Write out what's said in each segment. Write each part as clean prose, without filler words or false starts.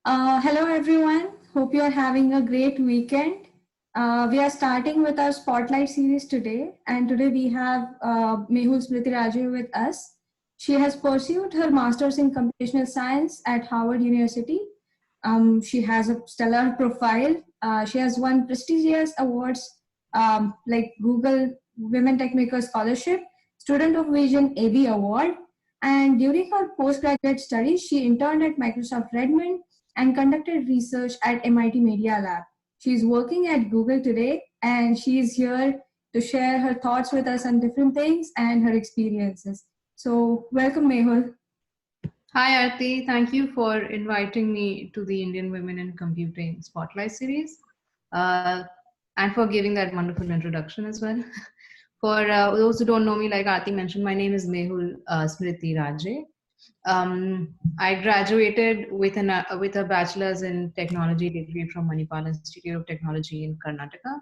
Hello, everyone. Hope you are having a great weekend. We are starting with our Spotlight series today, and today we have Mehul Smriti Raje with us. She has pursued her master's in computational science at Harvard University. She has a stellar profile. She has won prestigious awards like Google Women Techmaker Scholarship, Student of Vision Abie Award, and during her postgraduate studies, she interned at Microsoft Redmond and conducted research at MIT Media Lab. She's working at Google today, and she's here to share her thoughts with us on different things and her experiences. So, welcome, Mehul. Hi, Aarti. Thank you for inviting me to the Indian Women in Computing Spotlight series uh, and for giving that wonderful introduction as well. For those who don't know me, like Aarti mentioned, my name is Mehul Smriti Raje. I graduated with a bachelor's in technology degree from Manipal Institute of Technology in Karnataka.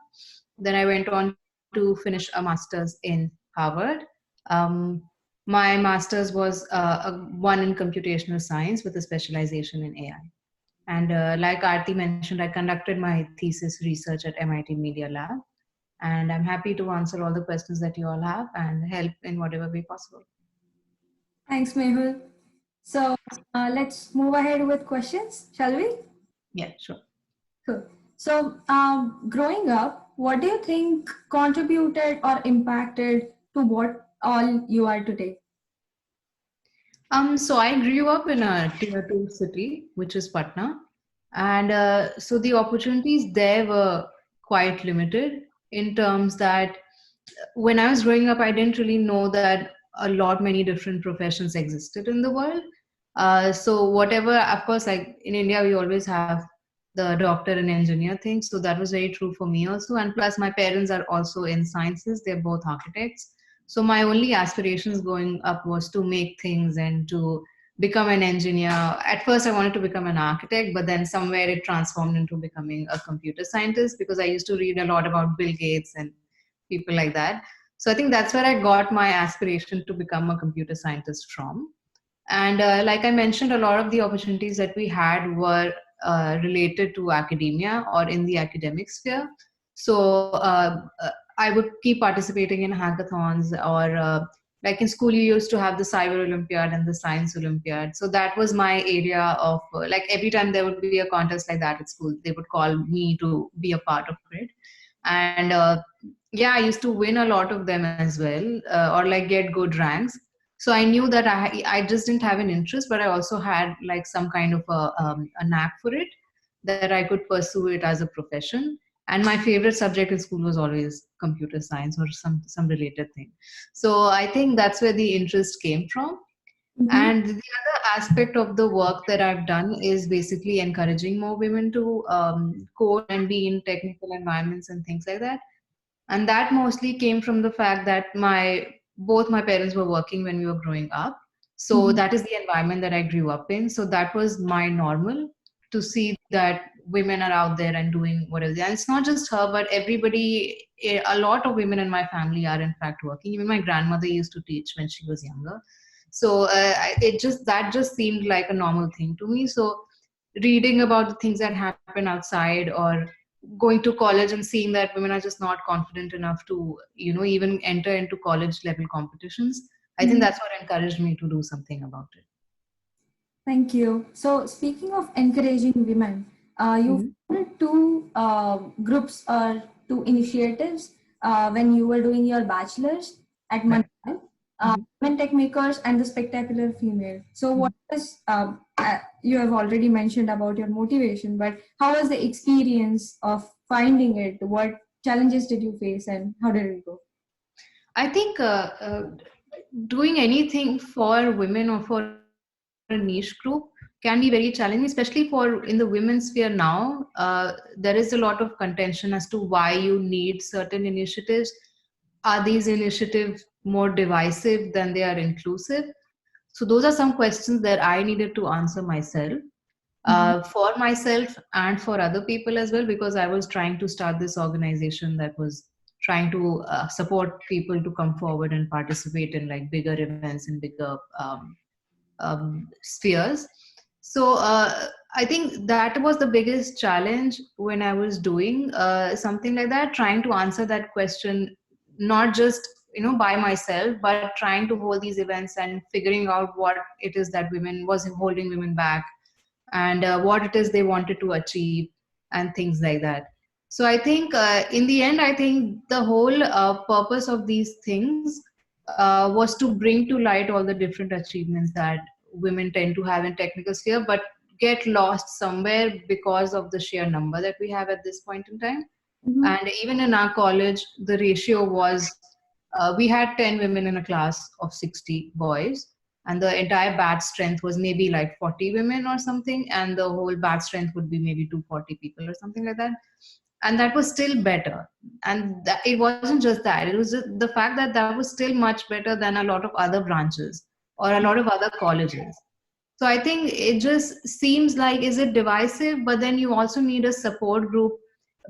Then I went on to finish a master's in Harvard. Um, my master's was one in computational science with a specialization in AI. And like Aarti mentioned, I conducted my thesis research at MIT Media Lab. And I'm happy to answer all the questions that you all have and help in whatever way possible. Thanks, Mehul. So, let's move ahead with questions, shall we? Yeah, sure. Cool. So, growing up, what do you think contributed or impacted to what all you are today? So I grew up in a tier two city, which is Patna. And so the opportunities there were quite limited in terms that when I was growing up, I didn't really know that a lot many different professions existed in the world. So whatever, of course, like in India, we always have the doctor and engineer thing. So that was very true for me also. And plus, my parents are also in sciences. They're both architects. So my only aspirations growing up was to make things and to become an engineer. At first, I wanted to become an architect, but then somewhere it transformed into becoming a computer scientist because I used to read a lot about Bill Gates and people like that. So I think that's where I got my aspiration to become a computer scientist from. And like I mentioned, a lot of the opportunities that we had were related to academia or in the academic sphere. So I would keep participating in hackathons or like in school, you used to have the cyber Olympiad and the science Olympiad. So that was my area of like every time there would be a contest like that at school, they would call me to be a part of it. And yeah, I used to win a lot of them as well, or like get good ranks. So I knew that I just didn't have an interest, but I also had like some kind of a knack for it, that I could pursue it as a profession. And my favorite subject in school was always computer science or some related thing. So I think that's where the interest came from. Mhm. And the other aspect of the work that I've done is basically encouraging more women to code and be in technical environments and things like that. And that mostly came from the fact that my both my parents were working when we were growing up. So Mhm. that is the environment that I grew up in. So that was my normal, to see that women are out there and doing whatever. And it's not just her, but everybody. A lot of women in my family are in fact working. Even my grandmother used to teach when she was younger. So it just that just seemed like a normal thing to me. So reading about the things that happen outside, or going to college and seeing that women are just not confident enough to even enter into college level competitions, I think Mhm. that's what encouraged me to do something about it. Thank you. So, speaking of encouraging women, you Mhm. founded two groups or two initiatives when you were doing your bachelor's at Right. Manipal, Mhm. Women Tech Makers and the Spectacular Female. So, what Mhm. was you have already mentioned about your motivation, but how was the experience of finding it? What challenges did you face, and how did it go? I think doing anything for women or for a niche group can be very challenging, especially for in the women's sphere now. There is a lot of contention as to why you need certain initiatives. Are these initiatives more divisive than they are inclusive? So those are some questions that I needed to answer myself, Mhm. for myself and for other people as well, because I was trying to start this organization that was trying to support people to come forward and participate in like bigger events and bigger spheres. So I think that was the biggest challenge when I was doing something like that, trying to answer that question, not just by myself, but trying to hold these events and figuring out what it is that women was holding women back, and what it is they wanted to achieve, and things like that. So I think in the end, I think the whole purpose of these things was to bring to light all the different achievements that women tend to have in technical sphere, but get lost somewhere because of the sheer number that we have at this point in time. Mm-hmm. And even in our college, the ratio was we had 10 women in a class of 60 boys, and the entire batch strength was maybe like 40 women or something, and the whole batch strength would be maybe 240 people or something like that. And that was still better. And it wasn't just that, it was just the fact that that was still much better than a lot of other branches or a lot of other colleges. So I think it just seems like, is it divisive? But then you also need a support group,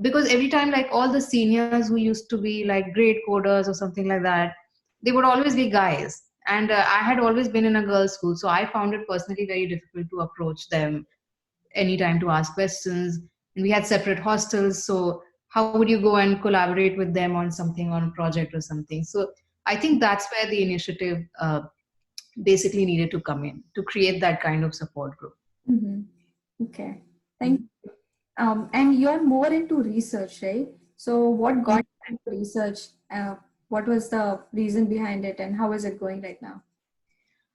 because every time, like all the seniors who used to be like great coders or something like that, they would always be guys. And I had always been in a girls' school, so I found it personally very difficult to approach them anytime to ask questions. And we had separate hostels, so how would you go and collaborate with them on something, on a project or something? So I think that's where the initiative basically needed to come in to create that kind of support group. Mm-hmm. Okay. Thank you. And you're more into research, right? So what Mm. got you into research? What was the reason behind it, and how is it going right now?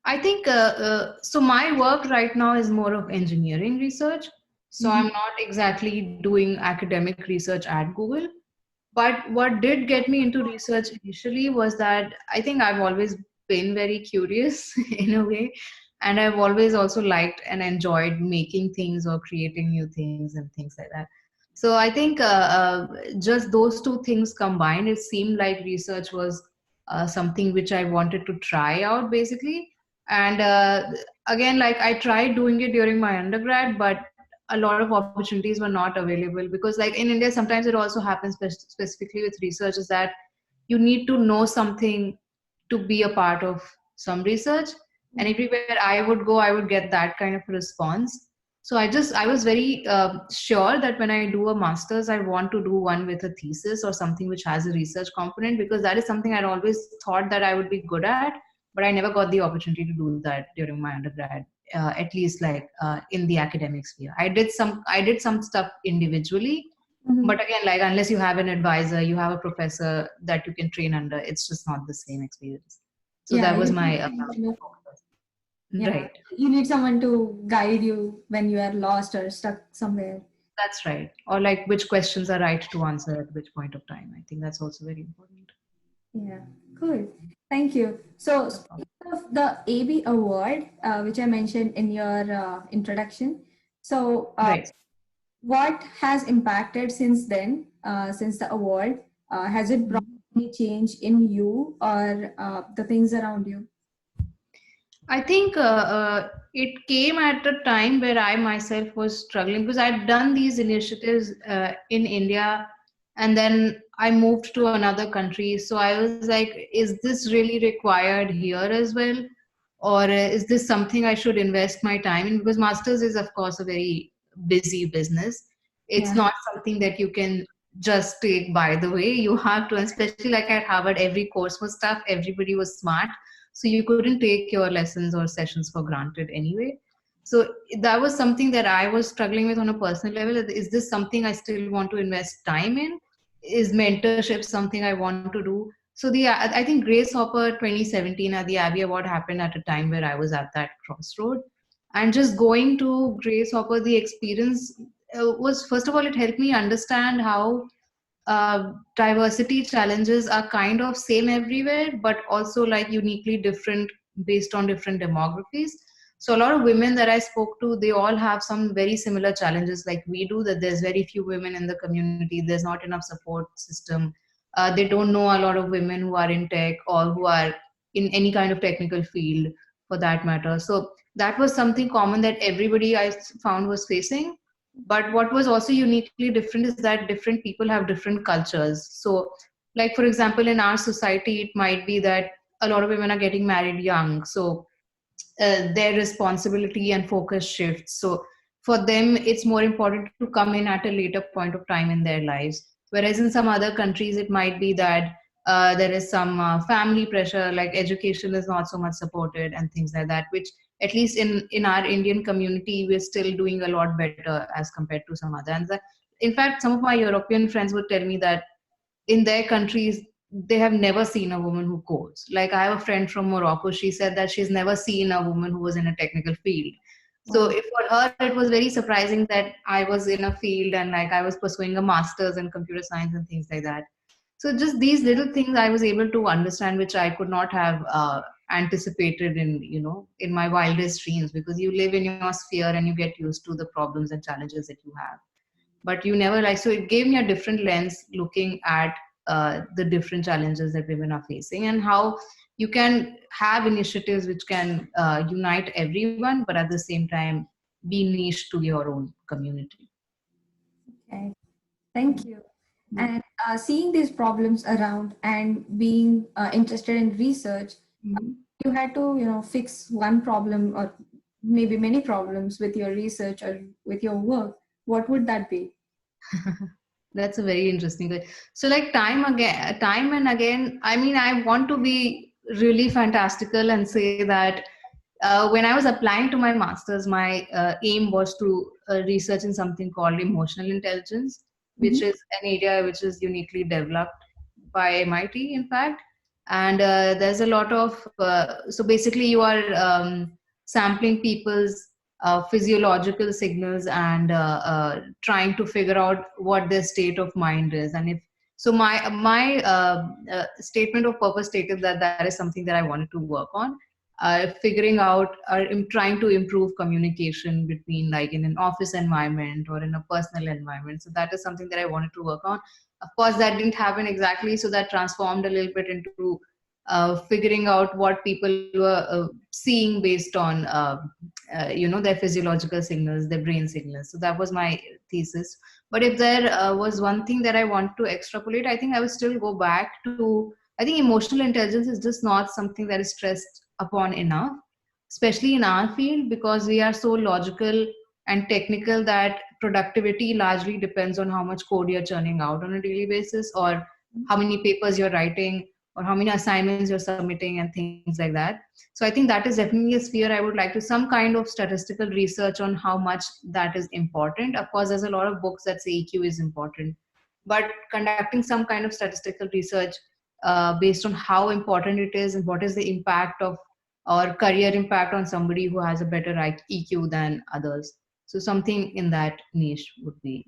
I think so. My work right now is more of engineering research. So Mm-hmm. I'm not exactly doing academic research at Google. But what did get me into research initially was that I think I've always been very curious in a way. And I've always also liked and enjoyed making things or creating new things and things like that. So I think just those two things combined, it seemed like research was something which I wanted to try out basically. And again, like I tried doing it during my undergrad, but a lot of opportunities were not available, because like in India sometimes it also happens specifically with research, is that you need to know something to be a part of some research. And everywhere I would go, I would get that kind of response. So I was very sure that when I do a master's, I want to do one with a thesis or something which has a research component, because that is something I'd always thought that I would be good at, but I never got the opportunity to do that during my undergrad. At least like in the academic sphere, I did some stuff individually, Mm-hmm. but again, like unless you have an advisor, you have a professor that you can train under, it's just not the same experience. So Yeah, that was you my need some kind of, focus. yeah, Right. you need someone to guide you when you are lost or stuck somewhere. That's right. Or like which questions are right to answer at which point of time. I think that's also very important. Yeah, cool. Thank you. So, No problem. speaking of the AB award, which I mentioned in your introduction, so Right. what has impacted since then, since the award? Has it brought any change in you or the things around you? I think it came at a time where I myself was struggling, because I'd done these initiatives in India, and then I moved to another country. So I was like, is this really required here as well? Or is this something I should invest my time in? Because masters is, of course, a very busy business. It's Yeah. not something that you can just take by the way. You have to, especially like at Harvard, every course was tough, everybody was smart, so you couldn't take your lessons or sessions for granted anyway. So that was something that I was struggling with on a personal level. Is this something I still want to invest time in? Is mentorship something I want to do? So I think Grace Hopper 2017 at the Abie Award happened at a time where I was at that crossroad. And just going to Grace Hopper, the experience was, first of all, it helped me understand how diversity challenges are kind of same everywhere, but also like uniquely different based on different demographies. So a lot of women that I spoke to, they all have some very similar challenges like we do, that there's very few women in the community, there's not enough support system. They don't know a lot of women who are in tech or who are in any kind of technical field for that matter. So that was something common that everybody I found was facing. But what was also uniquely different is that different people have different cultures. So like for example, in our society, it might be that a lot of women are getting married young, so their responsibility and focus shifts. So for them it's more important to come in at a later point of time in their lives. Whereas in some other countries, it might be that there is some family pressure, like education is not so much supported and things like that, which at least in our Indian community, we're still doing a lot better as compared to some other. In fact, some of my European friends would tell me that in their countries, they have never seen a woman who codes. Like I have a friend from Morocco, she said that she's never seen a woman who was in a technical field. So Wow. if for her, it was very surprising that I was in a field and like I was pursuing a master's in computer science and things like that. So just these little things I was able to understand, which I could not have anticipated in my wildest dreams, because you live in your sphere and you get used to the problems and challenges that you have, but you never like, so it gave me a different lens looking at the different challenges that women are facing, and how you can have initiatives which can unite everyone, but at the same time be niche to your own community. Okay. Thank you. And seeing these problems around and being interested in research, Mhm. you had to, fix one problem or maybe many problems with your research or with your work. What would that be? That's a very interesting question. So, like time and again, I mean, I want to be really fantastical and say that when I was applying to my master's, my aim was to research in something called emotional intelligence, which Mhm. is an area which is uniquely developed by MIT, in fact. And there's a lot of, so basically, you are sampling people's physiological signals and trying to figure out what their state of mind is. And if so, my statement of purpose stated that that is something that I wanted to work on, figuring out or trying to improve communication between, like, in an office environment or in a personal environment. So that is something that I wanted to work on. Of course, that didn't happen exactly, so that transformed a little bit into figuring out what people were seeing based on their physiological signals, their brain signals. So that was my thesis. But if there was one thing that I want to extrapolate, I think I would still go back to, I think emotional intelligence is just not something that is stressed upon enough, especially in our field, because we are so logical and technical that productivity largely depends on how much code you're churning out on a daily basis, or how many papers you're writing, or how many assignments you're submitting, and things like that. So I think that is definitely a sphere I would like to, some kind of statistical research on how much that is important. Of course, there's a lot of books that say EQ is important, but conducting some kind of statistical research based on how important it is and what is the impact of or career impact on somebody who has a better EQ than others. So something in that niche would be,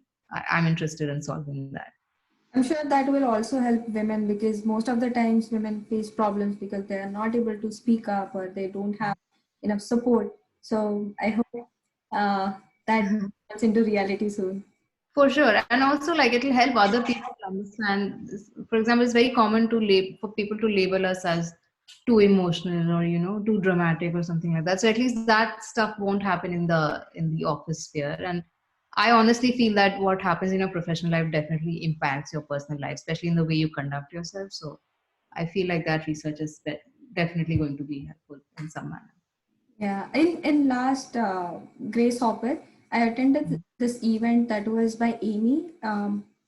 I'm interested in solving that. I'm sure that will also help women because most of the times women face problems because they are not able to speak up or they don't have enough support. So I hope that comes into reality soon. For sure. And also, like, it'll help other people understand. For example, it's very common for people to label us as too emotional or, too dramatic or something like that. So at least that stuff won't happen in the office sphere. And I honestly feel that what happens in your professional life definitely impacts your personal life, especially in the way you conduct yourself. So I feel like that research is definitely going to be helpful in some manner. Yeah, in last Grace Hopper, I attended this event that was by Amy,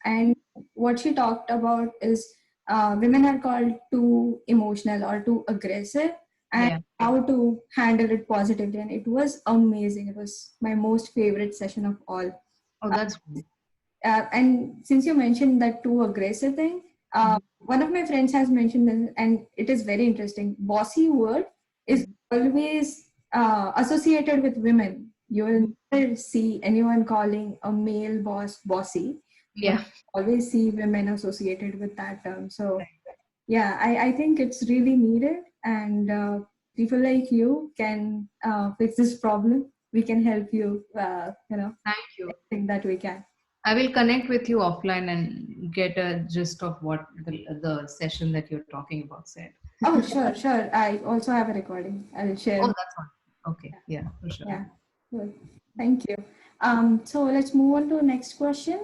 and what she talked about is women are called too emotional or too aggressive, and Yeah. how to handle it positively. And it was amazing. It was my most favorite session of all. Oh, that's cool. And since you mentioned that too aggressive thing, one of my friends has mentioned this, and it is very interesting. Bossy word is Mhm. always associated with women. You will never see anyone calling a male boss bossy, but Yeah. always see women associated with that term. So yeah, I think it's really needed, and people like you can fix this problem. We can help you. Thank you. Think that we can. I will connect with you offline and get a gist of what the session that you're talking about said. Oh, sure, sure. I also have a recording. I'll Oh, share. that's one. Okay, yeah, for sure. Yeah, good. Thank you. So let's move on to the next question.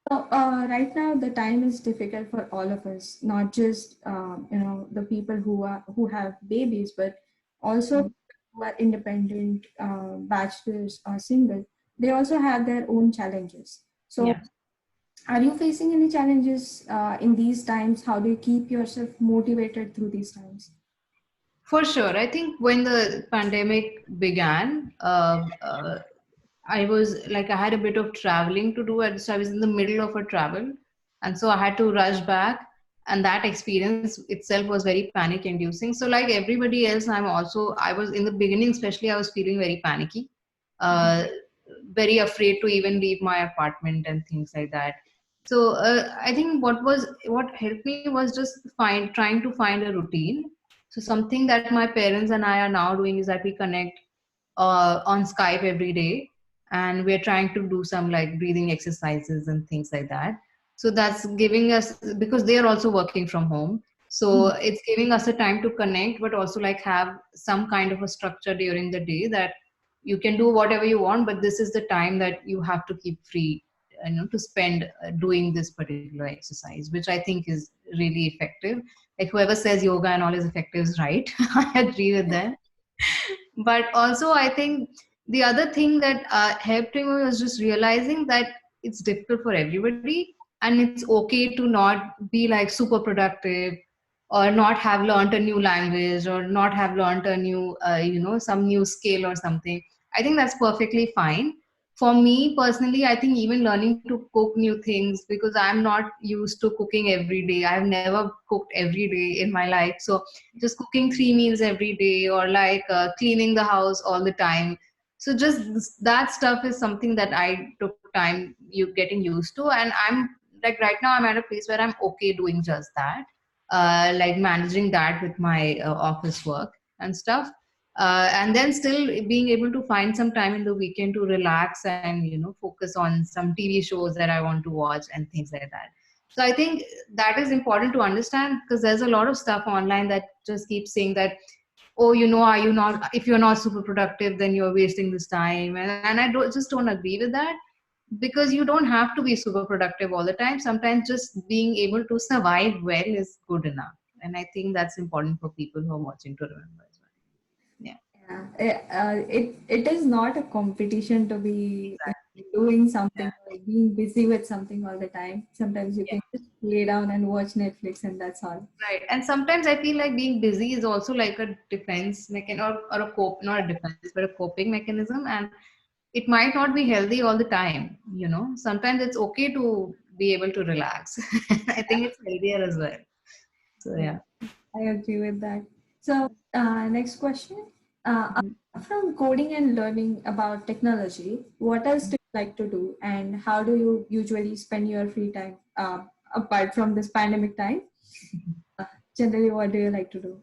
So right now the time is difficult for all of us, not just the people who have babies, but also Mhm. who are independent, bachelors or single. they also have their own challenges. So Yeah. are you facing any challenges in these times? How do you keep yourself motivated through these times? For sure. I think when the pandemic began, I was like, I had a bit of traveling to do. So I was in the middle of a travel. And so I had to rush back. And that experience itself was very panic inducing. So, like everybody else, I was in the beginning, especially, I was feeling very panicky, uh, very afraid to even leave my apartment and things like that. So, I think what helped me was just trying to find a routine. So something that my parents and I are now doing is that we connect on Skype every day, and we're trying to do some like breathing exercises and things like that. So that's giving us, because they are also working from home. So it's giving us a time to connect, but also like have some kind of a structure during the day that you can do whatever you want, but this is the time that you have to keep free, to spend doing this particular exercise, which I think is really effective. Like whoever says yoga and all is effective is right. I agree with them. But also I think the other thing that helped me was just realizing that it's difficult for everybody, and it's okay to not be like super productive, or not have learned a new language, or not have learned a new some new skill or something. I think that's perfectly fine. For me personally, I think even learning to cook new things, because I'm not used to cooking every day. I've never cooked every day in my life. So just cooking 3 meals every day, or like cleaning the house all the time. So just that stuff is something that I took time you getting used to. And I'm like, right now I'm at a place where I'm okay doing just that, like managing that with my office work and stuff, and then still being able to find some time in the weekend to relax and focus on some TV shows that I want to watch and things like that. So I think that is important to understand, because there's a lot of stuff online that just keeps saying that, oh, are you not, if you're not super productive, then you're wasting this time. And just don't agree with that, because you don't have to be super productive all the time. Sometimes just being able to survive well is good enough. And I think that's important for people who are watching to remember as well. Yeah. Yeah, it is not a competition to be Exactly. doing Yeah. something or being busy with something all the time. Sometimes you Yeah. can just lay down and watch Netflix and that's all. Right. And sometimes I feel like being busy is also like a defense mechanism, or a cope, not a defense, but a coping mechanism. And it might not be healthy all the time. Sometimes it's okay to be able to relax. I think it's healthier as well. So Yeah, yeah. I agree with that. So, next question. Mhm. Apart from coding and learning about technology, what else do you like to do, and how do you usually spend your free time apart from this pandemic time? Generally, what do you like to do?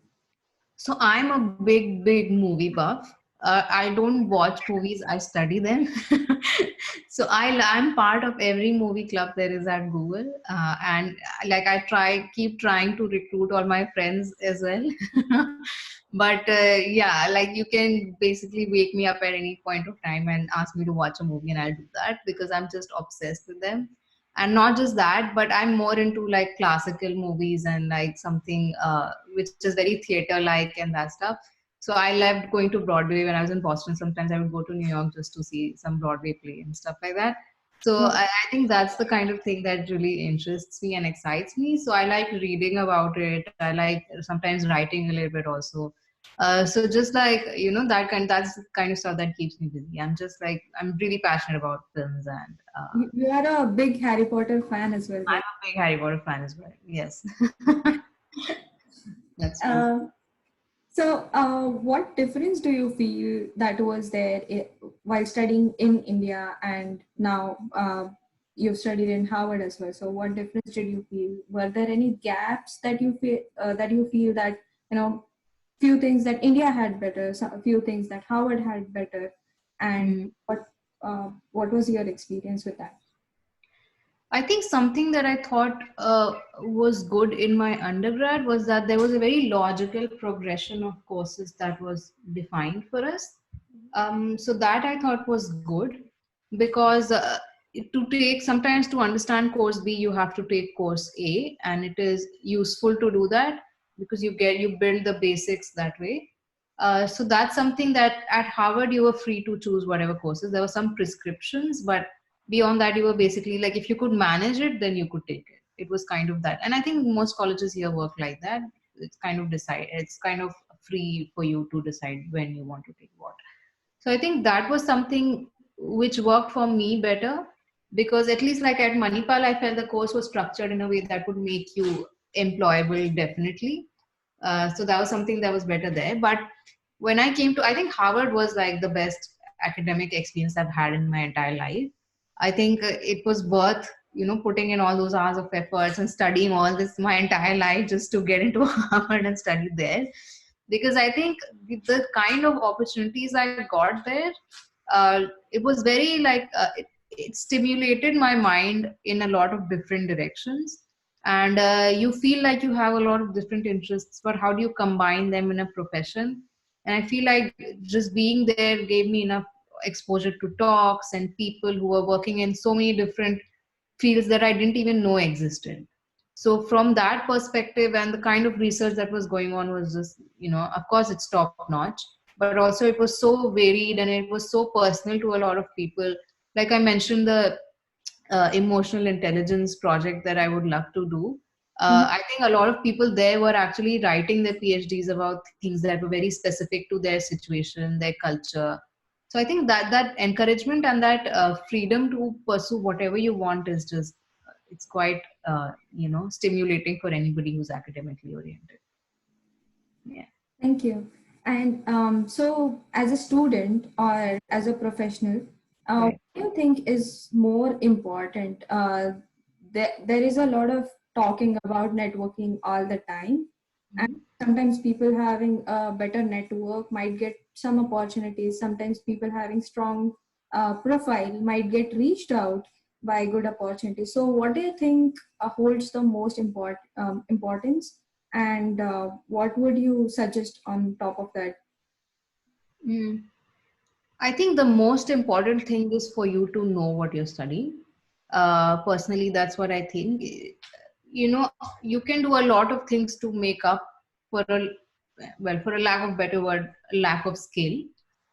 So I'm a big, big movie buff. I don't watch movies; I study them. So I'm part of every movie club there is at Google, and like I keep trying to recruit all my friends as well. But yeah, like you can basically wake me up at any point of time and ask me to watch a movie, and I'll do that because I'm just obsessed with them. And not just that, but I'm more into like classical movies and like something which is very theater like and that stuff. So I loved going to Broadway when I was in Boston. Sometimes I would go to New York just to see some Broadway play and stuff like that. So I think that's the kind of thing that really interests me and excites me. So I like reading about it. I like sometimes writing a little bit also. So just like that's the kind of stuff that keeps me busy. I'm really passionate about films, and You are a big Harry Potter fan as well, I'm right? a big Harry Potter fan as well. Yes, that's true. Uh, so, what difference do you feel that was there while studying in India and now you've studied in Harvard as well? So, what difference did you feel? Were there any gaps that you feel that few things that India had better, a few things that Harvard had better, and Mm. what was your experience with that? I think something that I thought was good in my undergrad was that there was a very logical progression of courses that was defined for us. So that I thought was good, because to take, sometimes to understand course B, you have to take course A, and it is useful to do that because you build the basics that way. So that's something that at Harvard you were free to choose whatever courses. There were some prescriptions, but beyond that you were basically like if you could manage it, then you could take it. It was kind of that, and I think most colleges here work like that. It's kind of decide. It's kind of free for you to decide when you want to take what. So I think that was something which worked for me better because at least like at Manipal, I felt the course was structured in a way that would make you employable definitely. So that was something that was better there. But when I came to, I think Harvard was like the best academic experience I've had in my entire life. I think it was worth, putting in all those hours of efforts and studying all this my entire life just to get into Harvard and study there. Because I think the kind of opportunities I got there, it was very like, it stimulated my mind in a lot of different directions. And you feel like you have a lot of different interests, but how do you combine them in a profession? And I feel like just being there gave me enough exposure to talks and people who were working in so many different fields that I didn't even know existed. So from that perspective and the kind of research that was going on was just, of course it's top notch, but also it was so varied and it was so personal to a lot of people. Like I mentioned, the emotional intelligence project that I would love to do. Mhm. I think a lot of people there were actually writing their PhDs about things that were very specific to their situation, their culture. So I think that encouragement and that freedom to pursue whatever you want is just it's quite stimulating for anybody who's academically oriented. Yeah. Thank you. And so, as a student or as a professional, what Right. do you think is more important? There is a lot of talking about networking all the time, and Mhm. sometimes people having a better network might get some opportunities. Sometimes people having strong profile might get reached out by good opportunities. So, what do you think holds the most importance? And what would you suggest on top of that? Mm. I think the most important thing is for you to know what you're studying. Personally, that's what I think. You can do a lot of things to make up for for a lack of better word, lack of skill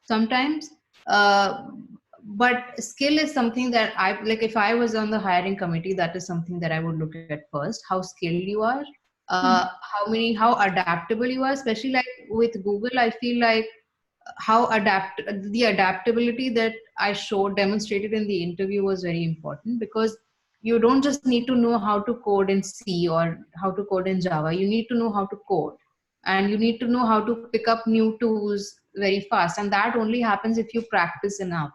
sometimes. Uh, but skill is something that I like. If I was on the hiring committee, that is something that I would look at first. How skilled you are, how adaptable you are. Especially like with Google, I feel like how the adaptability that I showed demonstrated in the interview was very important because you don't just need to know how to code in C or how to code in Java. You need to know how to code and you need to know how to pick up new tools very fast. And that only happens if you practice enough.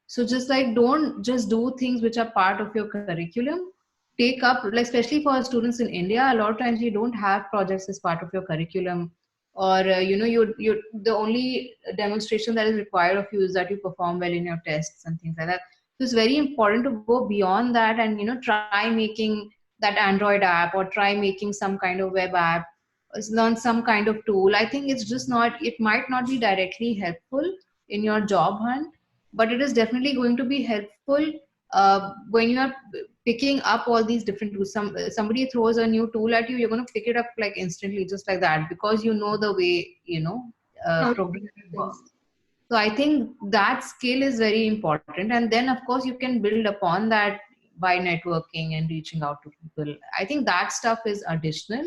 So just like don't just do things which are part of your curriculum. Take up, like especially for students in India, a lot of times you don't have projects as part of your curriculum, or you the only demonstration that is required of you is that you perform well in your tests and things like that. So it's very important to go beyond that and try making that Android app or try making some kind of web app, learn some kind of tool. I think it's just not, it might not be directly helpful in your job hunt, but it is definitely going to be helpful when you are picking up all these different tools. Somebody throws a new tool at you, you're going to pick it up like instantly, just like that, because you know the way How to use programming this? works. So I think that skill is very important, and then of course you can build upon that by networking and reaching out to people. I think that stuff is additional,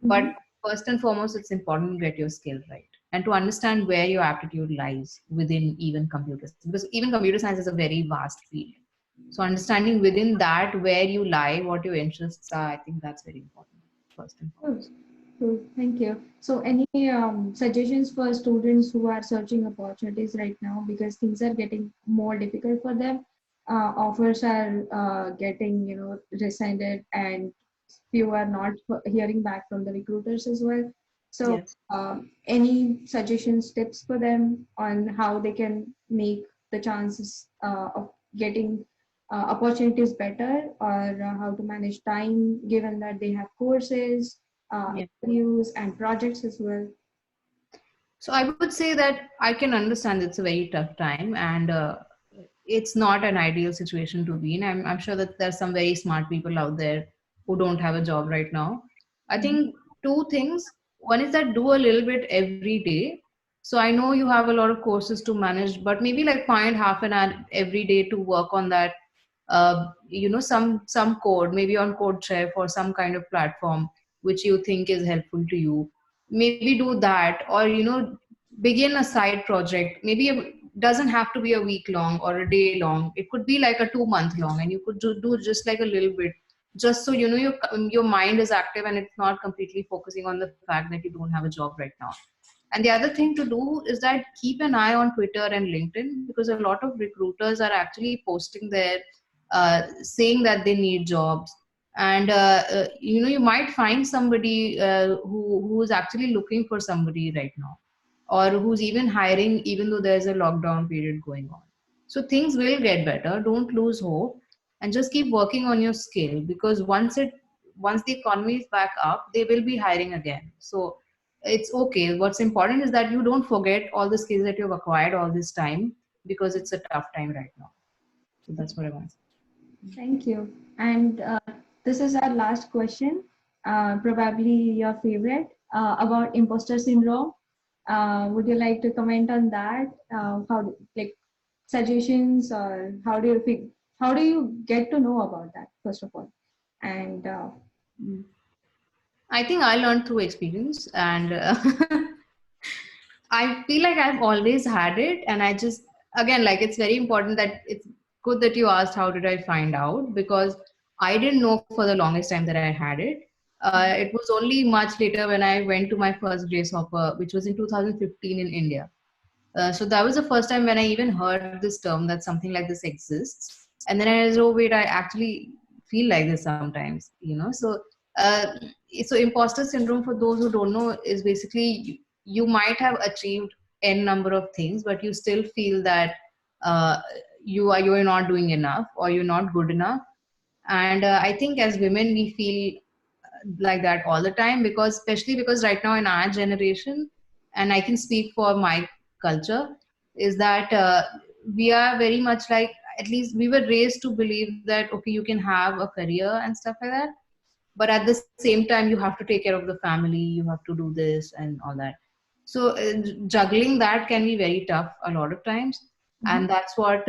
but Mhm. first and foremost, it's important to get your skill right and to understand where your aptitude lies within even computer science, because even computer science is a very vast field. So understanding within that where you lie, what your interests are, I think that's very important first and Cool. foremost. Cool. Thank you. So, any suggestions for students who are searching opportunities right now because things are getting more difficult for them? Offers are getting, rescinded, and few are not hearing back from the recruiters as well. So, Yes. any suggestions, tips for them on how they can make the chances of getting opportunities better, or how to manage time given that they have courses, Yeah. interviews, and projects as well? So I would say that I can understand it's a very tough time, and it's not an ideal situation to be in. I'm sure that there's some very smart people out there who don't have a job right now. I Mhm. think two things. One is that do a little bit every day. So I know you have a lot of courses to manage, but maybe like find half an hour every day to work on that. Some code, maybe on CodeChef or some kind of platform which you think is helpful to you. Maybe do that, or begin a side project. Maybe it doesn't have to be a week long or a day long. It could be like a 2 month long, and you could do just like a little bit, just so your mind is active and it's not completely focusing on the fact that you don't have a job right now. And the other thing to do is that keep an eye on Twitter and LinkedIn, because a lot of recruiters are actually posting there, saying that they need jobs. And you might find somebody who is actually looking for somebody right now, or who's even hiring, even though there's a lockdown period going on. So things will get better. Don't lose hope, and just keep working on your skill, because once the economy is back up, they will be hiring again. So it's okay. What's important is that you don't forget all the skills that you've acquired all this time, because it's a tough time right now. So that's what I want to say. Thank you. And this is our last question, probably your favorite, about imposter syndrome. Would you like to comment on that? Like suggestions, or how do you get to know about that, first of all? And I think I learned through experience, and I feel like I've always had it, and I just, again, like, it's very important that it's good that you asked how did I find out, because I didn't know for the longest time that I had it. It was only much later when I went to my first grasshopper, which was in 2015 in India. So that was the first time when I even heard this term, that something like this exists. And then I realized, oh wait, I actually feel like this sometimes, uh, so imposter syndrome, for those who don't know, is basically you might have achieved n number of things, but you still feel that uh, you're not doing enough, or you're not good enough. And I think as women we feel like that all the time, because especially because right now in our generation, and I can speak for my culture, is that we are very much like, at least we were raised to believe that okay, you can have a career and stuff like that, but at the same time you have to take care of the family, you have to do this and all that. So juggling that can be very tough a lot of times, Mhm. and that's what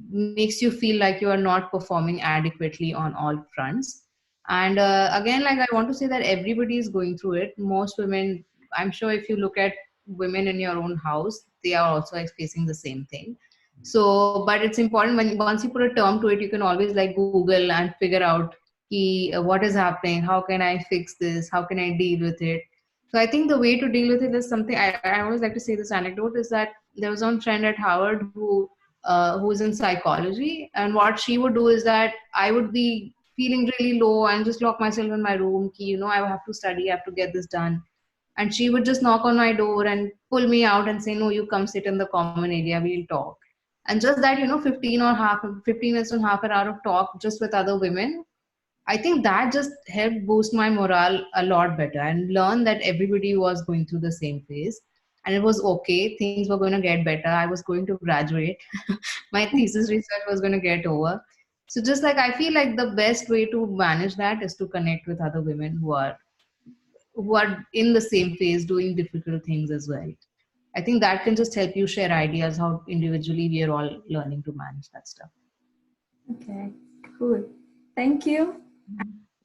makes you feel like you are not performing adequately on all fronts. And again, like, I want to say that everybody is going through it. Most women, I'm sure if you look at women in your own house, they are also facing the same thing. So but it's important, when once you put a term to it, you can always like Google and figure out what is happening, how can I fix this, how can I deal with it. So I think the way to deal with it is something, I always like to say this anecdote, is that there was one friend at Harvard who's in psychology, and what she would do is that I would be feeling really low and just lock myself in my room, I have to study, I have to get this done. And she would just knock on my door and pull me out and say, no, you come sit in the common area, we'll talk. And just that, 15 minutes and half an hour of talk just with other women, I think that just helped boost my morale a lot better, and learn that everybody was going through the same phase, and it was okay. Things were going to get better. I was going to graduate. My thesis research was going to get over. So just like, I feel like the best way to manage that is to connect with other women who are in the same phase, doing difficult things as well. I think that can just help you share ideas how individually we are all learning to manage that stuff. Okay, cool. Thank you.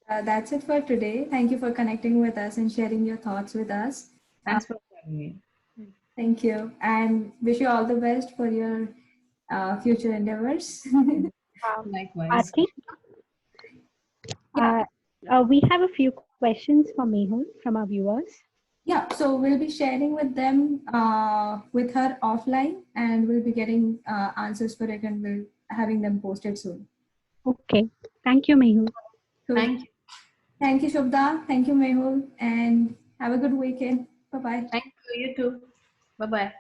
That's it for today. Thank you for connecting with us and sharing your thoughts with us. Thanks for having me. Thank you, and wish you all the best for your future endeavors. Likewise. Aarti, Yeah, we have a few questions for Mehul from our viewers. yeah. So we'll be sharing with them with her offline, and we'll be getting answers for it, and we'll having them posted soon. Okay, thank you, Mehul. So Thank you. thank you, Shubda. Thank you, Mehul, and have a good weekend. Bye bye. Thank you. You too. Bye bye.